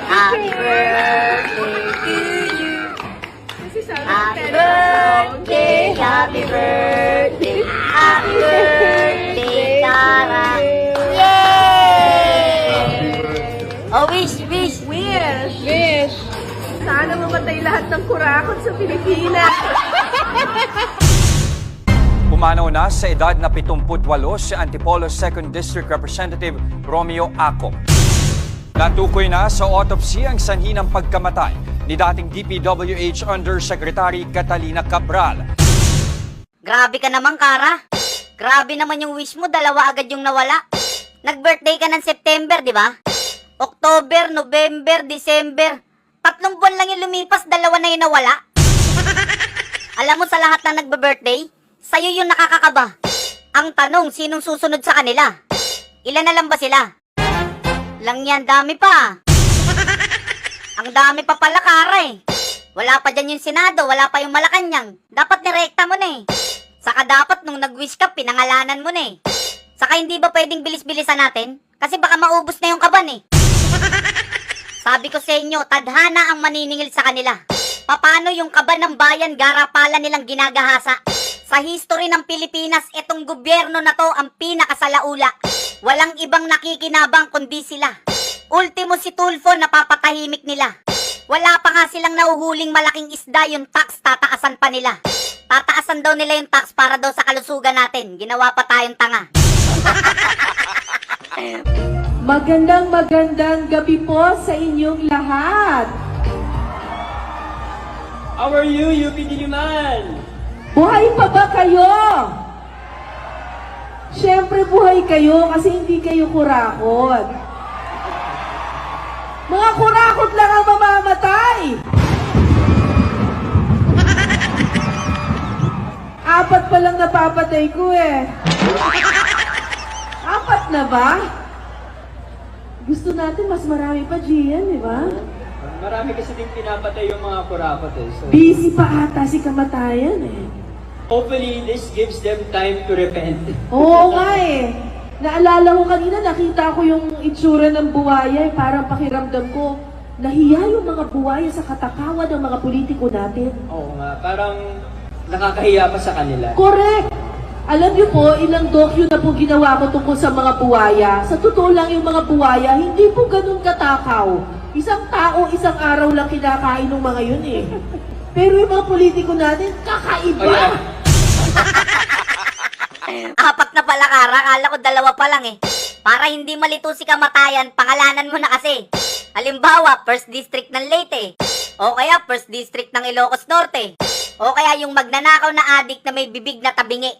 Happy birthday to you. Happy birthday, happy birthday, happy birthday, Tara. Yay! Oh, wish. Wish! Sana mamatay lahat ng kurakot sa Pilipinas. Pumanaw na sa edad na 78 si Antipolo 2nd District Representative Romeo Aco. Natukoy na sa autopsy ang sanhi ng pagkamatay ni dating DPWH Undersecretary Catalina Cabral. Grabe ka naman, Kara. Grabe naman yung wish mo, dalawa agad yung nawala. Nag-birthday ka ng September, di ba? October, November, December. 3 buwan lang yung lumipas, dalawa na yung nawala. Alam mo, sa lahat na nagbe-birthday, sa'yo yung nakakakaba. Ang tanong, sinong susunod sa kanila? Ilan na lang ba sila? Lang yan, dami pa. Ang dami pa pala, Kara eh. Wala pa dyan yung Senado, wala pa yung Malacanang. Dapat nirekta mo na eh. Saka dapat nung nag-wish ka, pinangalanan mo na eh. Saka hindi ba pwedeng bilis-bilisan natin? Kasi baka maubos na yung kaban eh. Sabi ko sa inyo, tadhana ang maniningil sa kanila. Paano yung kaban ng bayan garapalan nilang ginagahasa? Sa history ng Pilipinas, itong gobyerno na to ang pinakasalaula. Walang ibang nakikinabang kundi sila. Ultimo si Tulfo, napapatahimik nila. Wala pa nga silang nahuhuling malaking isda, yung tax tataasan pa nila. Tataasan daw nila yung tax para daw sa kalusugan natin. Ginawa pa tayong tanga. Magandang gabi po sa inyong lahat. How are you, UP Diliman? Buhay pa ba kayo? Siyempre buhay kayo kasi hindi kayo kurakot. Mga kurakot lang ang mamamatay. 4 pa lang napapatay ko eh. 4 na ba? Gusto natin mas marami pa, Gian, di ba? Marami kasi din pinapatay yung mga kurakot eh. So, Busy pa ata si kamatayan eh. hopefully, this gives them time to repent. Oo nga eh. Naalala ko kanina, nakita ko yung itsura ng buwaya eh. Parang pakiramdam ko, nahiya yung mga buwaya sa katakawan ng mga politiko natin. Oo nga, parang nakakahiya pa sa kanila. Correct! Alam niyo po, ilang docu na po ginawa ko tungkol sa mga buwaya. Sa totoo lang yung mga buwaya, hindi po ganun katakaw. Isang tao, isang araw lang kinakain ng mga yun eh. Pero yung mga politiko natin, kakaiba! Oh, yeah. 4 na pala, Kara. Akala ko 2 pa lang eh. Para hindi malito si kamatayan, pangalanan mo na kasi. Halimbawa, 1st District ng Leyte. O kaya 1st District ng Ilocos Norte. O kaya yung magnanakaw na adik na may bibig na tabingi.